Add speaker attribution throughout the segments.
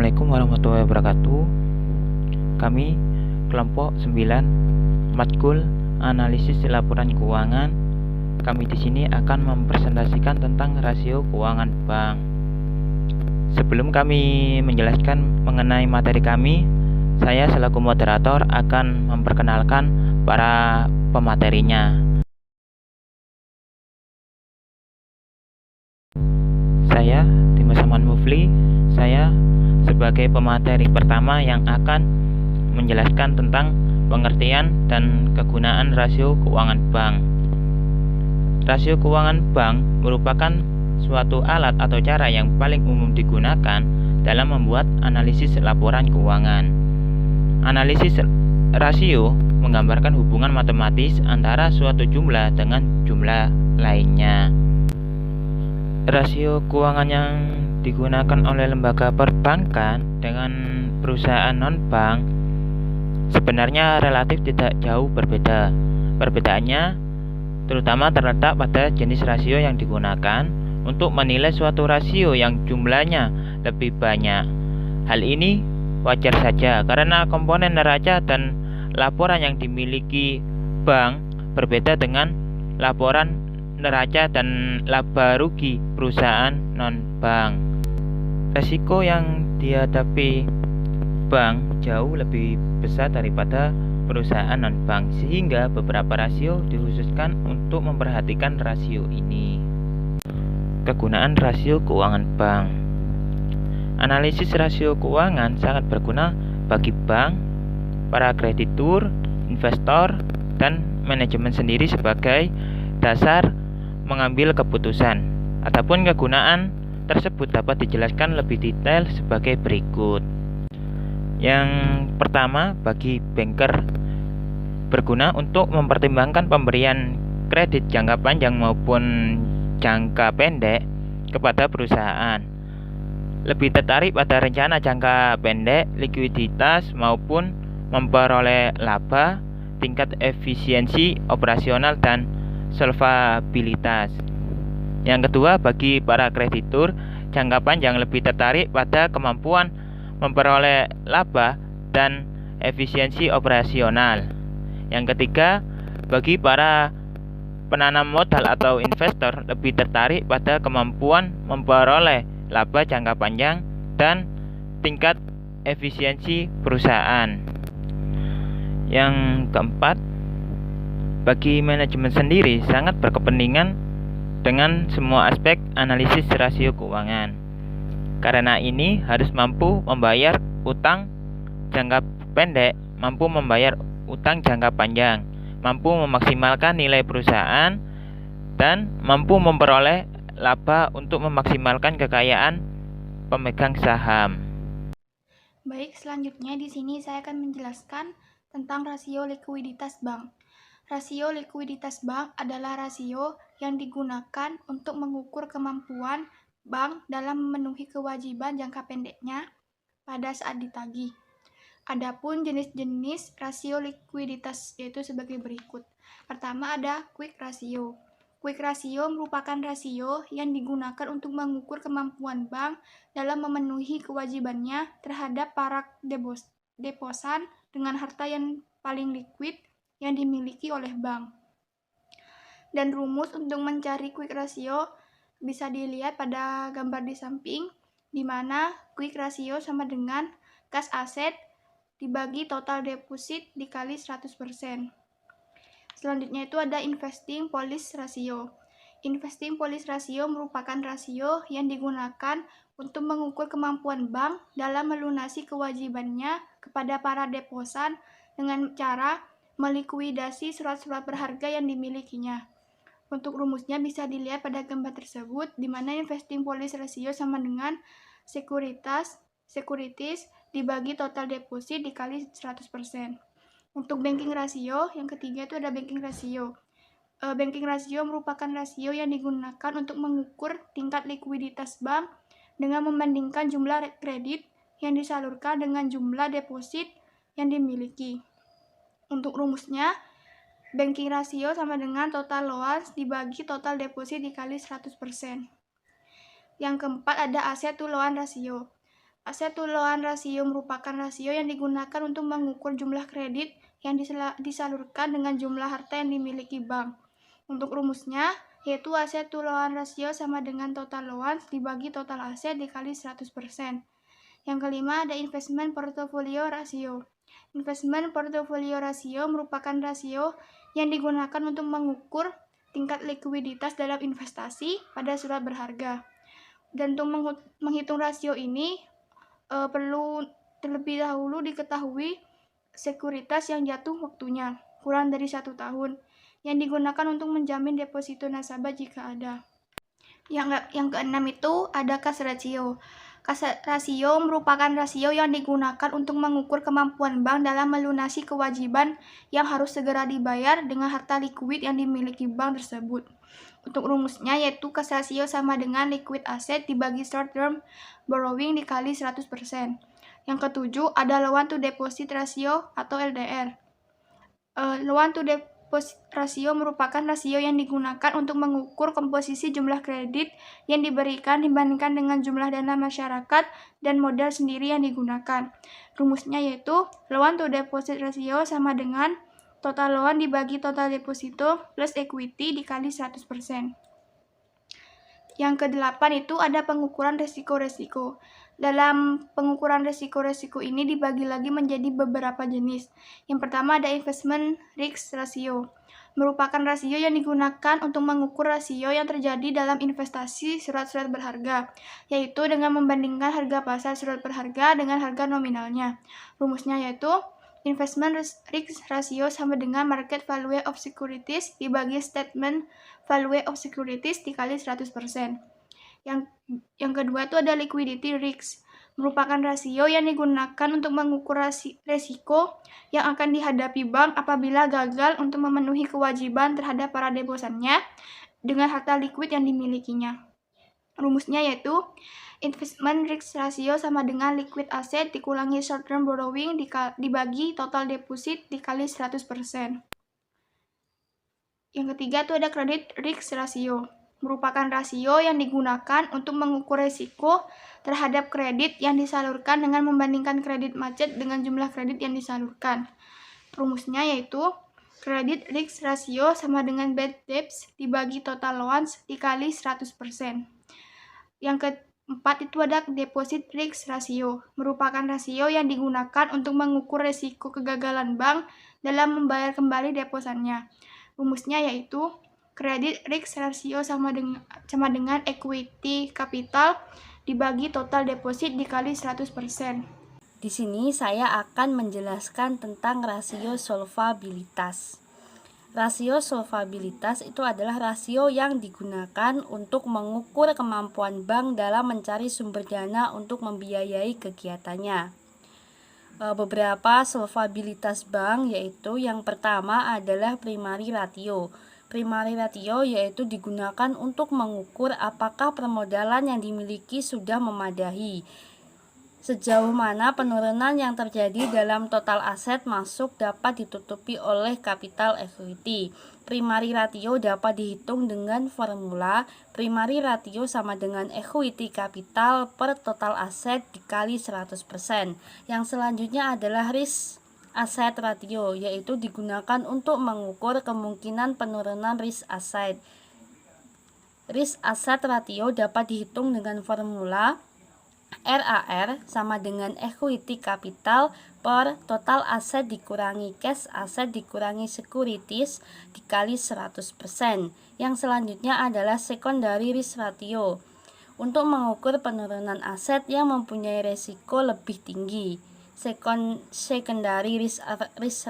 Speaker 1: Assalamualaikum warahmatullahi wabarakatuh. Kami kelompok 9 matkul analisis laporan keuangan. Kami di sini akan mempresentasikan tentang rasio keuangan bank. Sebelum kami menjelaskan mengenai materi kami, saya selaku moderator akan memperkenalkan para pematerinya. Saya Dimas Aman Mufli. Saya sebagai pemateri pertama yang akan menjelaskan tentang pengertian dan kegunaan rasio keuangan bank. Rasio keuangan bank merupakan suatu alat atau cara yang paling umum digunakan dalam membuat analisis laporan keuangan. Analisis rasio menggambarkan hubungan matematis antara suatu jumlah dengan jumlah lainnya. Rasio keuangan yang digunakan oleh lembaga perbankan dengan perusahaan non-bank sebenarnya relatif tidak jauh berbeda. Perbedaannya terutama terletak pada jenis rasio yang digunakan untuk menilai suatu rasio yang jumlahnya lebih banyak. Hal ini wajar saja karena komponen neraca dan laporan yang dimiliki bank berbeda dengan laporan neraca dan laba rugi perusahaan non-bank. Resiko yang dihadapi bank jauh lebih besar daripada perusahaan non-bank, sehingga beberapa rasio dikhususkan untuk memperhatikan rasio ini. Kegunaan rasio keuangan bank. Analisis rasio keuangan sangat berguna bagi bank, para kreditur, investor, dan manajemen sendiri sebagai dasar mengambil keputusan. Adapun kegunaan tersebut dapat dijelaskan lebih detail sebagai berikut. Yang pertama, bagi banker, berguna untuk mempertimbangkan pemberian kredit jangka panjang maupun jangka pendek kepada perusahaan. Lebih tertarik pada rencana jangka pendek, likuiditas maupun memperoleh laba, tingkat efisiensi operasional dan solvabilitas. Yang kedua, bagi para kreditur, jangka panjang lebih tertarik pada kemampuan memperoleh laba dan efisiensi operasional. Yang ketiga, bagi para penanam modal atau investor lebih tertarik pada kemampuan memperoleh laba jangka panjang dan tingkat efisiensi perusahaan. Yang keempat, bagi manajemen sendiri sangat berkepentingan dengan semua aspek analisis rasio keuangan. Karena ini harus mampu membayar utang jangka pendek, mampu membayar utang jangka panjang, mampu memaksimalkan nilai perusahaan, dan mampu memperoleh laba untuk memaksimalkan kekayaan pemegang saham.
Speaker 2: Baik, selanjutnya di sini saya akan menjelaskan tentang rasio likuiditas bank. Rasio likuiditas bank adalah rasio yang digunakan untuk mengukur kemampuan bank dalam memenuhi kewajiban jangka pendeknya pada saat ditagih. Adapun jenis-jenis rasio likuiditas yaitu sebagai berikut. Pertama ada quick ratio. Quick ratio merupakan rasio yang digunakan untuk mengukur kemampuan bank dalam memenuhi kewajibannya terhadap para deposan dengan harta yang paling liquid yang dimiliki oleh bank. Dan rumus untuk mencari quick ratio bisa dilihat pada gambar di samping, di mana quick ratio sama dengan kas aset dibagi total deposit dikali 100%. Selanjutnya itu ada investing policy ratio. Investing policy ratio merupakan rasio yang digunakan untuk mengukur kemampuan bank dalam melunasi kewajibannya kepada para deposan dengan cara melikuidasi surat-surat berharga yang dimilikinya. Untuk rumusnya bisa dilihat pada gambar tersebut, di mana investing policy ratio sama dengan securities dibagi total deposit dikali 100%. Untuk banking ratio, yang ketiga itu ada banking ratio. Banking ratio merupakan rasio yang digunakan untuk mengukur tingkat likuiditas bank dengan membandingkan jumlah kredit yang disalurkan dengan jumlah deposit yang dimiliki. Untuk rumusnya, banking ratio sama dengan total loans dibagi total deposit dikali 100%. Yang keempat ada asset to loan ratio. Aset to loan rasio merupakan rasio yang digunakan untuk mengukur jumlah kredit yang disalurkan dengan jumlah harta yang dimiliki bank. Untuk rumusnya, yaitu aset to loan rasio sama dengan total loan dibagi total aset dikali 100%. Yang kelima ada investment portfolio rasio. Investment portfolio rasio merupakan rasio yang digunakan untuk mengukur tingkat likuiditas dalam investasi pada surat berharga. Dan untuk menghitung rasio ini, perlu terlebih dahulu diketahui sekuritas yang jatuh waktunya kurang dari 1 tahun yang digunakan untuk menjamin deposito nasabah jika ada. Yang keenam itu ada cash ratio. Cash ratio merupakan rasio yang digunakan untuk mengukur kemampuan bank dalam melunasi kewajiban yang harus segera dibayar dengan harta likuid yang dimiliki bank tersebut. Untuk rumusnya yaitu cash ratio sama dengan liquid asset dibagi short term borrowing dikali 100%. Yang ketujuh ada loan to deposit ratio atau LDR. Loan to deposit ratio merupakan rasio yang digunakan untuk mengukur komposisi jumlah kredit yang diberikan dibandingkan dengan jumlah dana masyarakat dan modal sendiri yang digunakan. Rumusnya yaitu loan to deposit ratio sama dengan total loan dibagi total deposito plus equity dikali 100%. Yang kedelapan itu ada pengukuran resiko-resiko. Dalam pengukuran resiko-resiko ini dibagi lagi menjadi beberapa jenis. Yang pertama ada investment risk ratio. Merupakan rasio yang digunakan untuk mengukur rasio yang terjadi dalam investasi surat-surat berharga, yaitu dengan membandingkan harga pasar surat berharga dengan harga nominalnya. Rumusnya yaitu investment risk ratio sama dengan market value of securities dibagi statement value of securities dikali 100%. Yang kedua itu ada liquidity risk. Merupakan rasio yang digunakan untuk mengukur resiko yang akan dihadapi bank apabila gagal untuk memenuhi kewajiban terhadap para deposannya dengan harta liquid yang dimilikinya. Rumusnya yaitu investment risk ratio sama dengan liquid asset dikurangi short term borrowing dibagi total deposit dikali 100%. Yang ketiga itu ada credit risk ratio. Merupakan rasio yang digunakan untuk mengukur risiko terhadap kredit yang disalurkan dengan membandingkan kredit macet dengan jumlah kredit yang disalurkan. Rumusnya yaitu credit risk ratio sama dengan bad debts dibagi total loans dikali 100%. Yang keempat itu ada deposit risk ratio. Merupakan rasio yang digunakan untuk mengukur risiko kegagalan bank dalam membayar kembali deposannya. Rumusnya yaitu credit risk ratio sama dengan equity capital dibagi total deposit dikali 100%.
Speaker 3: Di sini saya akan menjelaskan tentang rasio solvabilitas. Rasio solvabilitas itu adalah rasio yang digunakan untuk mengukur kemampuan bank dalam mencari sumber dana untuk membiayai kegiatannya. Beberapa solvabilitas bank yaitu yang pertama adalah primary ratio. Primary ratio yaitu digunakan untuk mengukur apakah permodalan yang dimiliki sudah memadai, sejauh mana penurunan yang terjadi dalam total aset masuk dapat ditutupi oleh capital equity. Primary ratio dapat dihitung dengan formula primary ratio sama dengan equity capital per total aset dikali 100%. Yang selanjutnya adalah risk asset ratio, yaitu digunakan untuk mengukur kemungkinan penurunan risk asset. Risk asset ratio dapat dihitung dengan formula RAR sama dengan equity capital per total aset dikurangi cash asset dikurangi securities dikali 100%. Yang selanjutnya adalah secondary risk ratio, untuk mengukur penurunan aset yang mempunyai resiko lebih tinggi. Secondary risk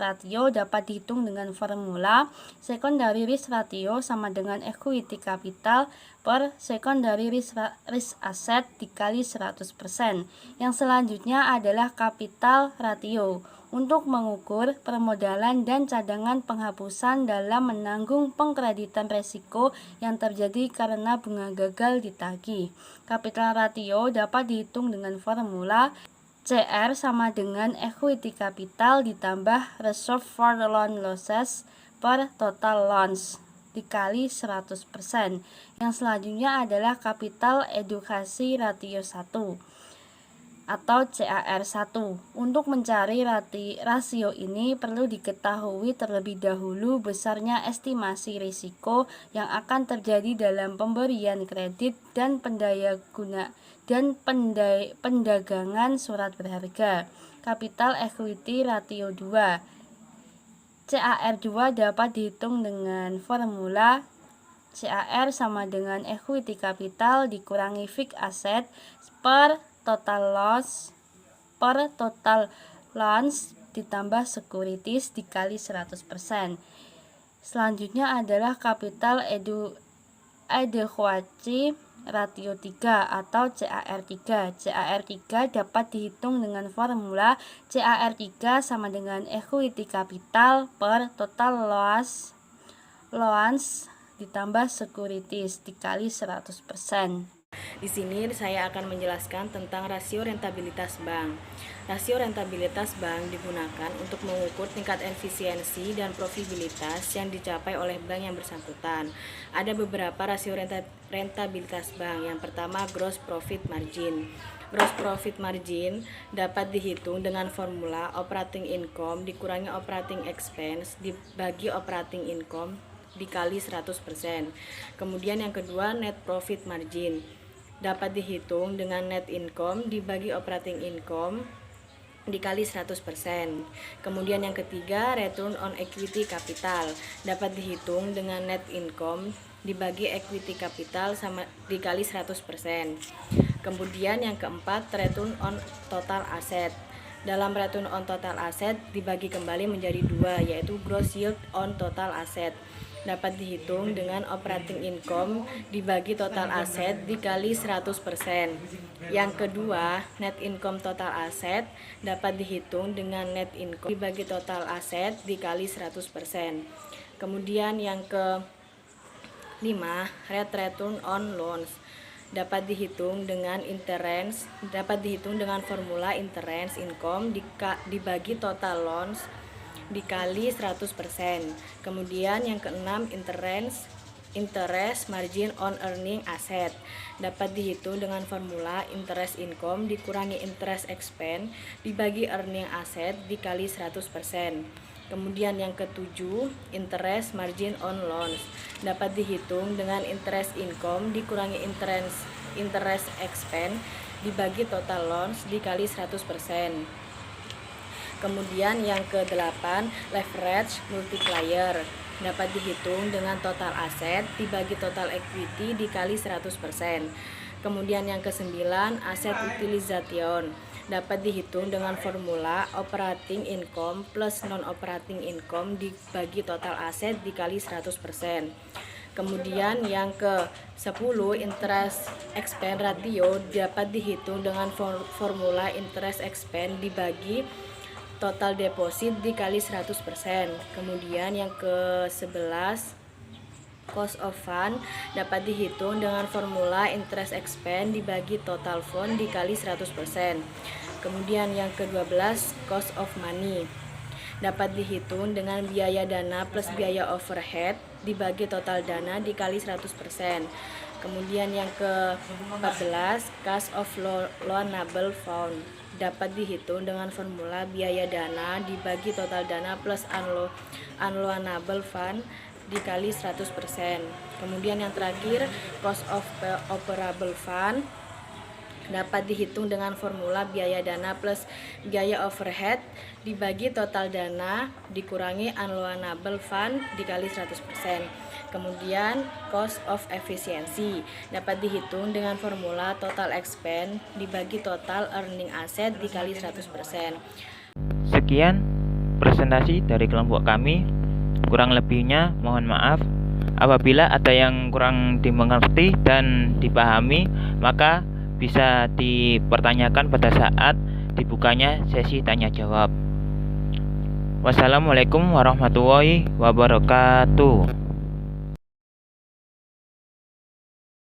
Speaker 3: ratio dapat dihitung dengan formula secondary risk ratio sama dengan equity capital per secondary risk asset dikali 100%. Yang selanjutnya adalah capital ratio, untuk mengukur permodalan dan cadangan penghapusan dalam menanggung pengkreditan resiko yang terjadi karena bunga gagal ditagih. Capital ratio dapat dihitung dengan formula CR sama dengan equity capital ditambah reserve for loan losses per total loans dikali 100%. Yang selanjutnya adalah capital edukasi ratio 1. atau CAR1. Untuk mencari rasio ini perlu diketahui terlebih dahulu besarnya estimasi risiko yang akan terjadi dalam pemberian kredit dan pendagangan surat berharga. Capital Equity Ratio 2. CAR2 dapat dihitung dengan formula CAR sama dengan equity capital dikurangi fixed asset per total loans ditambah securities dikali 100%. Selanjutnya adalah capital adequacy ratio 3 atau CAR3. CAR3 dapat dihitung dengan formula CAR3 sama dengan equity capital per total loans ditambah securities dikali 100%.
Speaker 4: Di sini saya akan menjelaskan tentang rasio rentabilitas bank. Rasio rentabilitas bank digunakan untuk mengukur tingkat efisiensi dan profitabilitas yang dicapai oleh bank yang bersangkutan. Ada beberapa rasio rentabilitas bank. Yang pertama, gross profit margin. Gross profit margin dapat dihitung dengan formula operating income dikurangi operating expense dibagi operating income dikali 100%. Kemudian yang kedua, net profit margin dapat dihitung dengan net income dibagi operating income dikali 100%. Kemudian yang ketiga, return on equity capital dapat dihitung dengan net income dibagi equity capital sama dikali 100%. Kemudian yang keempat, return on total asset. Dalam return on total asset dibagi kembali menjadi dua, yaitu gross yield on total asset dapat dihitung dengan operating income dibagi total aset dikali 100%. Yang kedua, net income total asset dapat dihitung dengan net income dibagi total aset dikali 100%. Kemudian yang kelima, return on loans dapat dihitung dengan formula interest income dibagi total loans dikali 100%. Kemudian yang keenam, interest margin on earning asset dapat dihitung dengan formula interest income dikurangi interest expense dibagi earning asset dikali 100%. Kemudian yang ketujuh, interest margin on loans dapat dihitung dengan interest income dikurangi interest expense dibagi total loans dikali 100%. Kemudian yang ke-8, leverage multiplier dapat dihitung dengan total aset dibagi total equity dikali 100%. Kemudian yang ke-9, asset utilization dapat dihitung dengan formula operating income plus non-operating income dibagi total aset dikali 100%. Kemudian yang ke-10, interest expense ratio dapat dihitung dengan formula interest expense dibagi total deposit dikali 100%. Kemudian yang ke-11, cost of fund dapat dihitung dengan formula interest expense dibagi total fund dikali 100%. Kemudian yang ke-12, cost of money dapat dihitung dengan biaya dana plus biaya overhead dibagi total dana dikali 100%. Kemudian yang ke-14, cash of loanable fund dapat dihitung dengan formula biaya dana dibagi total dana plus unloanable fund dikali 100%. Kemudian yang terakhir, cost of operable fund dapat dihitung dengan formula biaya dana plus biaya overhead dibagi total dana dikurangi unloanable fund dikali 100%. Kemudian cost of efficiency dapat dihitung dengan formula total expense dibagi total earning asset dikali 100%.
Speaker 1: Sekian presentasi dari kelompok kami. Kurang lebihnya mohon maaf. Apabila ada yang kurang dimengerti dan dipahami, maka bisa dipertanyakan pada saat dibukanya sesi tanya jawab. Wassalamualaikum warahmatullahi wabarakatuh.